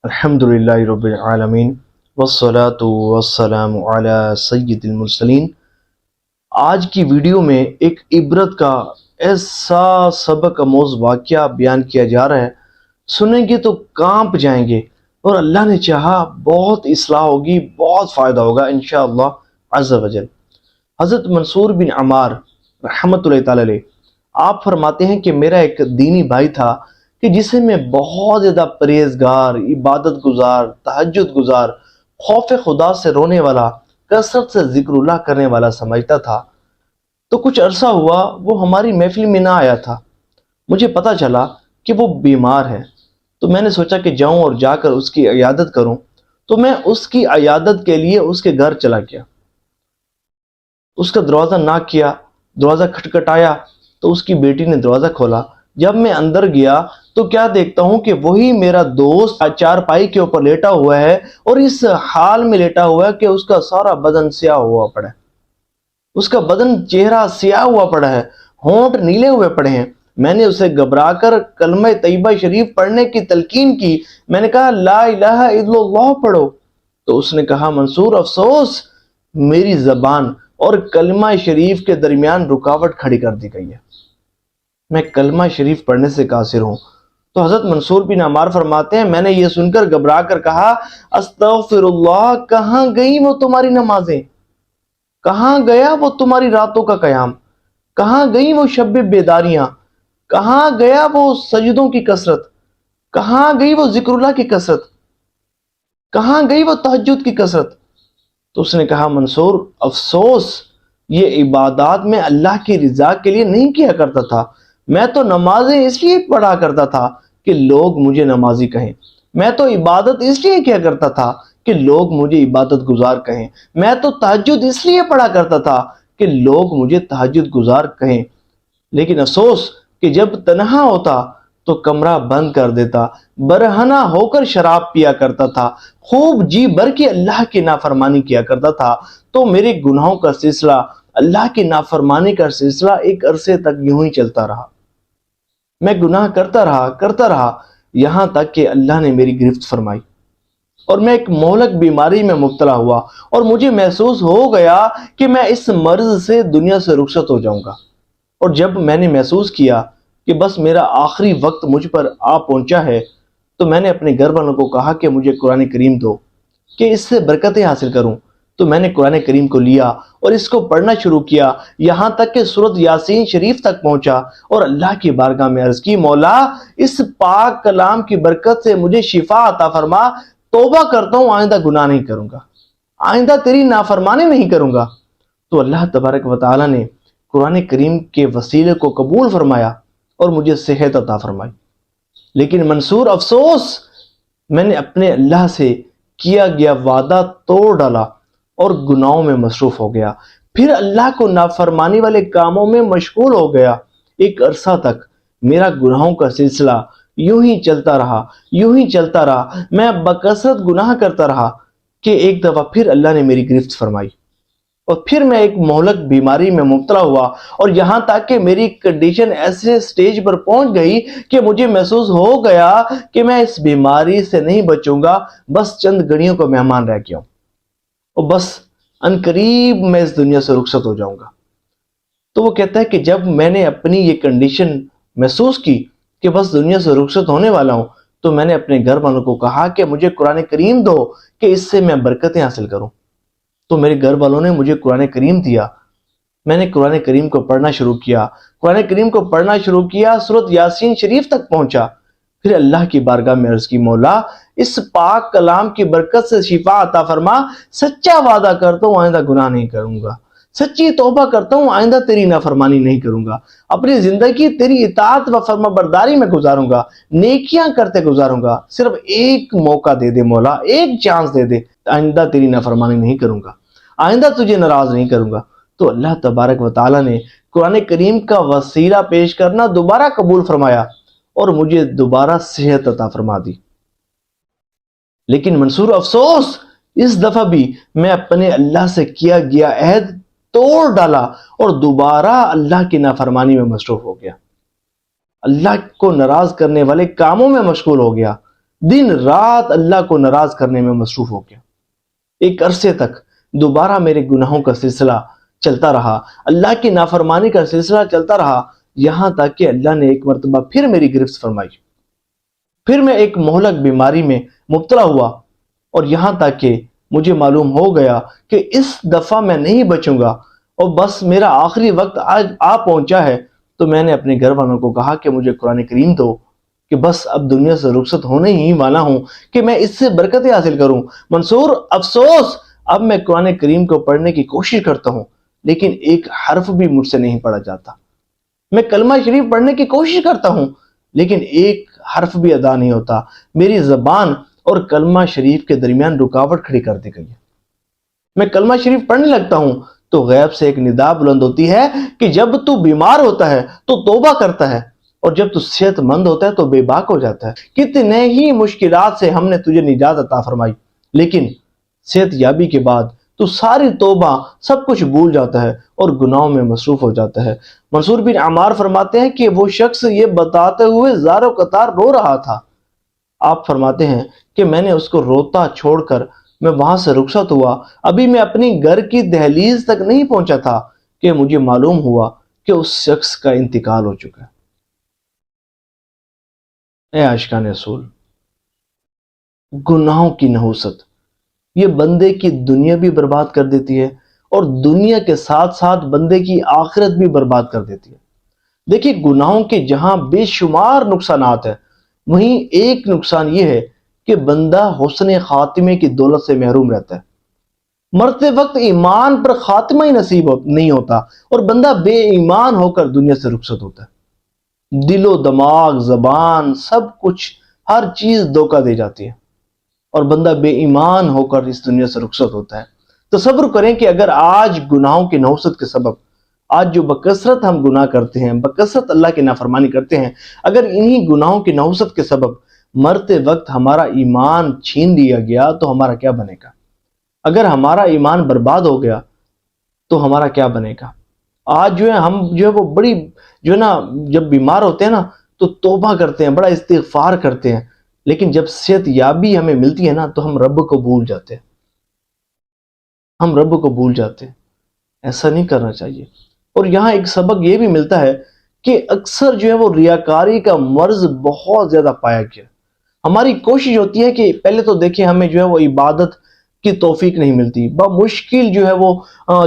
الحمدللہ رب العالمین والصلاة والسلام علی سید المرسلین۔ آج کی ویڈیو میں ایک عبرت کا ایسا سبق آموز واقعہ بیان کیا جا رہا ہے، سنیں گے تو کانپ جائیں گے، اور اللہ نے چاہا بہت اصلاح ہوگی، بہت فائدہ ہوگا انشاءاللہ عز و جل۔ حضرت منصور بن عمار رحمۃ اللہ تعالی علیہ آپ فرماتے ہیں کہ میرا ایک دینی بھائی تھا کہ جسے میں بہت زیادہ پرہیزگار، عبادت گزار، تہجد گزار، خوف خدا سے رونے والا، کثرت سے ذکر اللہ کرنے والا سمجھتا تھا۔ تو کچھ عرصہ ہوا وہ ہماری محفل میں نہ آیا تھا۔ مجھے پتہ چلا کہ وہ بیمار ہے، تو میں نے سوچا کہ جاؤں اور جا کر اس کی عیادت کروں۔ تو میں اس کی عیادت کے لیے اس کے گھر چلا گیا۔ اس کا دروازہ ناک کیا، دروازہ کھٹکھٹایا تو اس کی بیٹی نے دروازہ کھولا۔ جب میں اندر گیا تو کیا دیکھتا ہوں کہ وہی میرا دوست چارپائی کے اوپر لیٹا ہوا ہے، اور اس حال میں لیٹا ہوا ہے کہ اس کا سارا بدن سیاہ ہوا پڑا ہے، اس کا بدن چہرہ سیاہ ہوا پڑا ہے، ہونٹ نیلے ہوئے پڑے ہیں۔ میں نے اسے گھبرا کر کلمہ طیبہ شریف پڑھنے کی تلقین کی۔ میں نے کہا لا الہ الا اللہ پڑھو۔ تو اس نے کہا منصور افسوس، میری زبان اور کلمہ شریف کے درمیان رکاوٹ کھڑی کر دی گئی ہے، میں کلمہ شریف پڑھنے سے قاصر ہوں۔ تو حضرت منصور بن عمار فرماتے ہیں میں نے یہ سن کر گھبرا کر کہا استغفر اللہ، کہاں گئی وہ تمہاری نمازیں، کہاں گیا وہ تمہاری راتوں کا قیام، کہاں گئی وہ شب بیداریاں، کہاں گیا وہ سجدوں کی کثرت، کہاں گئی وہ ذکر اللہ کی کثرت، کہاں گئی وہ تہجد کی کثرت۔ تو اس نے کہا منصور افسوس، یہ عبادات میں اللہ کی رضا کے لیے نہیں کیا کرتا تھا، میں تو نمازیں اس لیے پڑھا کرتا تھا کہ لوگ مجھے نمازی کہیں، میں تو عبادت اس لیے کیا کرتا تھا کہ لوگ مجھے عبادت گزار کہیں، میں تو تہجد اس لیے پڑھا کرتا تھا کہ لوگ مجھے تہجد گزار کہیں۔ لیکن افسوس کہ جب تنہا ہوتا تو کمرہ بند کر دیتا، برہنہ ہو کر شراب پیا کرتا تھا، خوب جی بھر کے اللہ کی نافرمانی کیا کرتا تھا۔ تو میرے گناہوں کا سلسلہ، اللہ کی نافرمانی کا سلسلہ ایک عرصے تک یوں ہی چلتا رہا۔ میں گناہ کرتا رہا یہاں تک کہ اللہ نے میری گرفت فرمائی، اور میں ایک مہلک بیماری میں مبتلا ہوا، اور مجھے محسوس ہو گیا کہ میں اس مرض سے دنیا سے رخصت ہو جاؤں گا۔ اور جب میں نے محسوس کیا کہ بس میرا آخری وقت مجھ پر آ پہنچا ہے، تو میں نے اپنے گھر والوں کو کہا کہ مجھے قرآن کریم دو کہ اس سے برکتیں حاصل کروں۔ تو میں نے قرآن کریم کو لیا اور اس کو پڑھنا شروع کیا، یہاں تک کہ سورۃ یاسین شریف تک پہنچا، اور اللہ کی بارگاہ میں عرض کی مولا اس پاک کلام کی برکت سے مجھے شفا عطا فرما، توبہ کرتا ہوں آئندہ گناہ نہیں کروں گا، آئندہ تیری نافرمانی نہیں کروں گا۔ تو اللہ تبارک و تعالی نے قرآن کریم کے وسیلے کو قبول فرمایا اور مجھے صحت عطا فرمائی۔ لیکن منصور افسوس، میں نے اپنے اللہ سے کیا گیا وعدہ توڑ ڈالا اور گناہوں میں مصروف ہو گیا، پھر اللہ کو نافرمانی والے کاموں میں مشغول ہو گیا۔ ایک عرصہ تک میرا گناہوں کا سلسلہ یوں ہی چلتا رہا، میں بکثرت گناہ کرتا رہا کہ ایک دفعہ پھر اللہ نے میری گرفت فرمائی، اور پھر میں ایک مہلک بیماری میں مبتلا ہوا، اور یہاں تک کہ میری کنڈیشن ایسے سٹیج پر پہنچ گئی کہ مجھے محسوس ہو گیا کہ میں اس بیماری سے نہیں بچوں گا، بس چند گھڑیوں کو مہمان رہ گیا ہوں، اور بس عنقریب میں اس دنیا سے رخصت ہو جاؤں گا۔ تو وہ کہتا ہے کہ جب میں نے اپنی یہ کنڈیشن محسوس کی کہ بس دنیا سے رخصت ہونے والا ہوں، تو میں نے اپنے گھر والوں کو کہا کہ مجھے قرآن کریم دو کہ اس سے میں برکتیں حاصل کروں۔ تو میرے گھر والوں نے مجھے قرآن کریم دیا، میں نے قرآن کریم کو پڑھنا شروع کیا، قرآن کریم کو پڑھنا شروع کیا، سورۃ یاسین شریف تک پہنچا، پھر اللہ کی بارگاہ میں عرض کی مولا اس پاک کلام کی برکت سے شفا عطا فرما، سچا وعدہ کرتا ہوں آئندہ گناہ نہیں کروں گا، سچی توبہ کرتا ہوں آئندہ تیری نافرمانی نہیں کروں گا، اپنی زندگی تیری اطاعت و فرما برداری میں گزاروں گا، نیکیاں کرتے گزاروں گا، صرف ایک موقع دے دے مولا، ایک چانس دے دے، آئندہ تیری نافرمانی نہیں کروں گا، آئندہ تجھے ناراض نہیں کروں گا۔ تو اللہ تبارک و تعالی نے قرآن کریم کا وسیلہ پیش کرنا دوبارہ قبول فرمایا اور مجھے دوبارہ صحت عطا فرما دی۔ لیکن منصور افسوس، اس دفعہ بھی میں اپنے اللہ سے کیا گیا عہد توڑ ڈالا اور دوبارہ اللہ کی نافرمانی میں مصروف ہو گیا، اللہ کو ناراض کرنے والے کاموں میں مشغول ہو گیا۔ دن رات اللہ کو ناراض کرنے میں مصروف ہو گیا۔ ایک عرصے تک دوبارہ میرے گناہوں کا سلسلہ چلتا رہا، اللہ کی نافرمانی کا سلسلہ چلتا رہا، یہاں تک کہ اللہ نے ایک مرتبہ پھر میری گرفت فرمائی۔ پھر میں ایک مہلک بیماری میں مبتلا ہوا، اور یہاں تک کہ مجھے معلوم ہو گیا کہ اس دفعہ میں نہیں بچوں گا اور بس میرا آخری وقت آج آ پہنچا ہے، تو میں نے اپنے گھر والوں کو کہا کہ مجھے قرآن کریم دو، کہ بس اب دنیا سے رخصت ہونے ہی والا ہوں کہ میں اس سے برکتیں حاصل کروں۔ منصور، افسوس، اب میں قرآن کریم کو پڑھنے کی کوشش کرتا ہوں لیکن ایک حرف بھی مجھ سے نہیں پڑھا جاتا۔ میں کلمہ شریف پڑھنے کی کوشش کرتا ہوں لیکن ایک حرف بھی ادا نہیں ہوتا۔ میری زبان اور کلمہ شریف کے درمیان رکاوٹ کھڑی کر دی گئی ہے۔ میں کلمہ شریف پڑھنے لگتا ہوں تو غیب سے ایک ندا بلند ہوتی ہے کہ جب تو بیمار ہوتا ہے تو توبہ کرتا ہے، اور جب تو صحت مند ہوتا ہے تو بے باک ہو جاتا ہے۔ کتنے ہی مشکلات سے ہم نے تجھے نجات عطا فرمائی، لیکن صحت یابی کے بعد تو ساری توبہ سب کچھ بھول جاتا ہے اور گناہوں میں مصروف ہو جاتا ہے۔ منصور بن عمار فرماتے ہیں کہ وہ شخص یہ بتاتے ہوئے زاروں قطار رو رہا تھا۔ آپ فرماتے ہیں کہ میں نے اس کو روتا چھوڑ کر میں وہاں سے رخصت ہوا، ابھی میں اپنی گھر کی دہلیز تک نہیں پہنچا تھا کہ مجھے معلوم ہوا کہ اس شخص کا انتقال ہو چکا ہے۔ اے عاشقان رسول، گناہوں کی نحوست یہ بندے کی دنیا بھی برباد کر دیتی ہے اور دنیا کے ساتھ ساتھ بندے کی آخرت بھی برباد کر دیتی ہے۔ دیکھیے، گناہوں کے جہاں بے شمار نقصانات ہیں، وہیں ایک نقصان یہ ہے کہ بندہ حسن خاتمے کی دولت سے محروم رہتا ہے۔ مرتے وقت ایمان پر خاتمہ ہی نصیب نہیں ہوتا اور بندہ بے ایمان ہو کر دنیا سے رخصت ہوتا ہے۔ دل و دماغ، زبان، سب کچھ، ہر چیز دھوکہ دے جاتی ہے اور بندہ بے ایمان ہو کر اس دنیا سے رخصت ہوتا ہے۔ تصور کریں کہ اگر آج گناہوں کی نحوست کے سبب، آج جو بکثرت ہم گناہ کرتے ہیں، بکثرت اللہ کی نافرمانی کرتے ہیں، اگر انہی گناہوں کی نحوست کے سبب مرتے وقت ہمارا ایمان چھین لیا گیا تو ہمارا کیا بنے گا؟ اگر ہمارا ایمان برباد ہو گیا تو ہمارا کیا بنے گا؟ آج جو ہے ہم جو ہے وہ بڑی جو ہے نا، جب بیمار ہوتے ہیں نا تو توبہ کرتے ہیں، بڑا استغفار کرتے ہیں، لیکن جب صحت یابی ہمیں ملتی ہے نا تو ہم رب کو بھول جاتے ہیں، ہم رب کو بھول جاتے ہیں۔ ایسا نہیں کرنا چاہیے۔ اور یہاں ایک سبق یہ بھی ملتا ہے کہ اکثر جو ہے وہ ریاکاری کا مرض بہت زیادہ پایا گیا۔ ہماری کوشش ہوتی ہے کہ پہلے تو دیکھیں ہمیں جو ہے وہ عبادت کی توفیق نہیں ملتی، بمشکل جو ہے وہ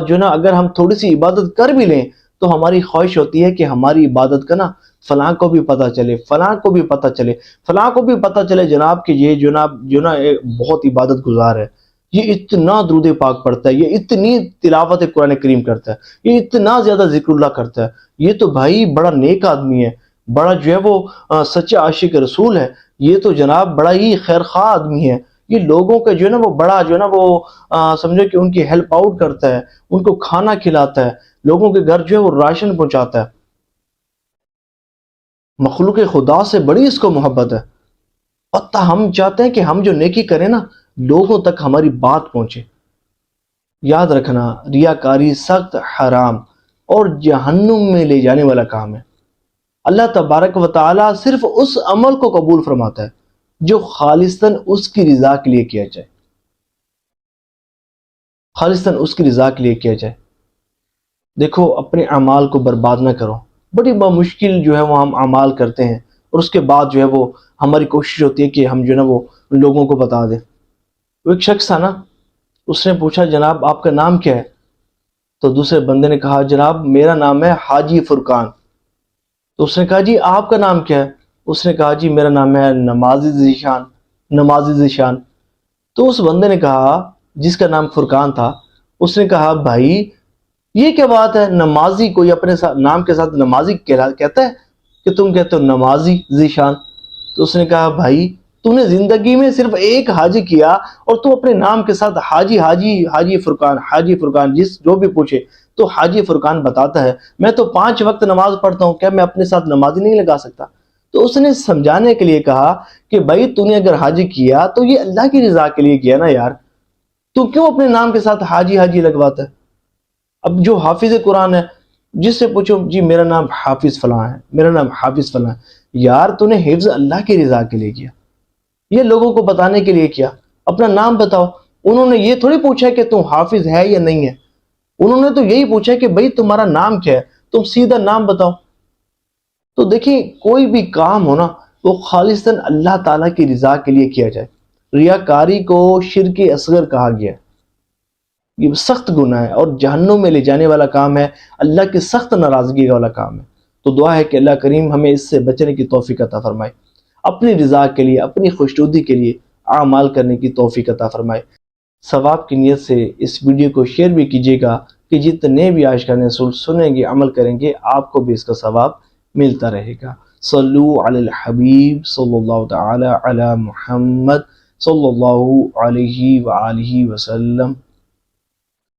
جو نا اگر ہم تھوڑی سی عبادت کر بھی لیں تو ہماری خواہش ہوتی ہے کہ ہماری عبادت کا نا فلاں کو بھی پتہ چلے، فلاں کو بھی پتہ چلے، فلاں کو بھی پتہ چلے جناب کہ یہ جناب جو نا بہت عبادت گزار ہے، یہ اتنا درود پاک پڑھتا ہے، یہ اتنی تلاوت قرآن کریم کرتا ہے، یہ اتنا زیادہ ذکر اللہ کرتا ہے، یہ تو بھائی بڑا نیک آدمی ہے، بڑا جو ہے وہ سچا عاشق رسول ہے، یہ تو جناب بڑا ہی خیر خواہ آدمی ہے، یہ لوگوں کا جو ہے نا وہ بڑا جو ہے نا وہ سمجھو کہ ان کی ہیلپ آؤٹ کرتا ہے، ان کو کھانا کھلاتا ہے، لوگوں کے گھر جو ہے وہ راشن پہنچاتا ہے۔ مخلوق خدا سے بڑی اس کو محبت ہے، پتہ ہم چاہتے ہیں کہ ہم جو نیکی کریں نا لوگوں تک ہماری بات پہنچے۔ یاد رکھنا، ریاکاری سخت حرام اور جہنم میں لے جانے والا کام ہے۔ اللہ تبارک و تعالی صرف اس عمل کو قبول فرماتا ہے جو خالصتاً اس کی رضا کے لیے کیا جائے، خالصتاً اس کی رضا کے لیے کیا جائے۔ دیکھو، اپنے اعمال کو برباد نہ کرو۔ بڑی بمشکل جو ہے وہ ہم اعمال کرتے ہیں اور اس کے بعد جو ہے وہ ہماری کوشش ہوتی ہے کہ ہم جو ہے نا وہ لوگوں کو بتا دیں۔ وہ ایک شخص تھا نا، اس نے پوچھا جناب آپ کا نام کیا ہے؟ تو دوسرے بندے نے کہا جناب میرا نام ہے حاجی فرقان۔ تو اس نے کہا جی آپ کا نام کیا ہے؟ اس نے کہا جی میرا نام ہے نمازی ذیشان، نمازی ذیشان۔ تو اس بندے نے کہا، جس کا نام فرقان تھا، اس نے کہا بھائی یہ کیا بات ہے، نمازی کوئی اپنے نام کے ساتھ نمازی کہتا ہے کہ تم کہتے ہو نمازی ذیشان؟ تو اس نے کہا بھائی تو نے زندگی میں صرف ایک حاجی کیا اور تو اپنے نام کے ساتھ حاجی حاجی حاجی فرقان، حاجی فرقان، جو بھی پوچھے تو حاجی فرقان بتاتا ہے۔ میں تو 5 وقت نماز پڑھتا ہوں، کیا میں اپنے ساتھ نمازی نہیں لگا سکتا؟ تو اس نے سمجھانے کے لیے کہا کہ بھائی تو نے اگر حاجی کیا تو یہ اللہ کی رضا کے لیے کیا نا یار، تو کیوں اپنے نام کے ساتھ حاجی حاجی لگواتا ہے؟ اب جو حافظ قرآن ہے جس سے پوچھو جی میرا نام حافظ فلاں ہے، میرا نام حافظ فلاں ہے، یار تو نے حفظ اللہ کی رضا کے لیے کیا، یہ لوگوں کو بتانے کے لیے کیا؟ اپنا نام بتاؤ۔ انہوں نے یہ تھوڑی پوچھا کہ تم حافظ ہے یا نہیں ہے، انہوں نے تو یہی پوچھا کہ بھئی تمہارا نام کیا ہے، تم سیدھا نام بتاؤ۔ تو دیکھیں کوئی بھی کام ہو نا وہ خالصاً اللہ تعالیٰ کی رضا کے لیے کیا جائے۔ ریاکاری کو شرک اصغر کہا گیا ہے، یہ سخت گناہ ہے اور جہنم میں لے جانے والا کام ہے، اللہ کی سخت ناراضگی والا کام ہے۔ تو دعا ہے کہ اللہ کریم ہمیں اس سے بچنے کی توفیق عطا فرمائے، اپنی رضا کے لیے، اپنی خوشنودی کے لیے اعمال کرنے کی توفیق عطا فرمائے۔ ثواب کی نیت سے اس ویڈیو کو شیئر بھی کیجیے گا کہ جتنے بھی آج کا رسول سنیں گے، عمل کریں گے، آپ کو بھی اس کا ثواب ملتا رہے گا۔ صلو علی الحبیب صلی اللہ تعالی علی محمد صلی اللہ علیہ وآلہ وسلم۔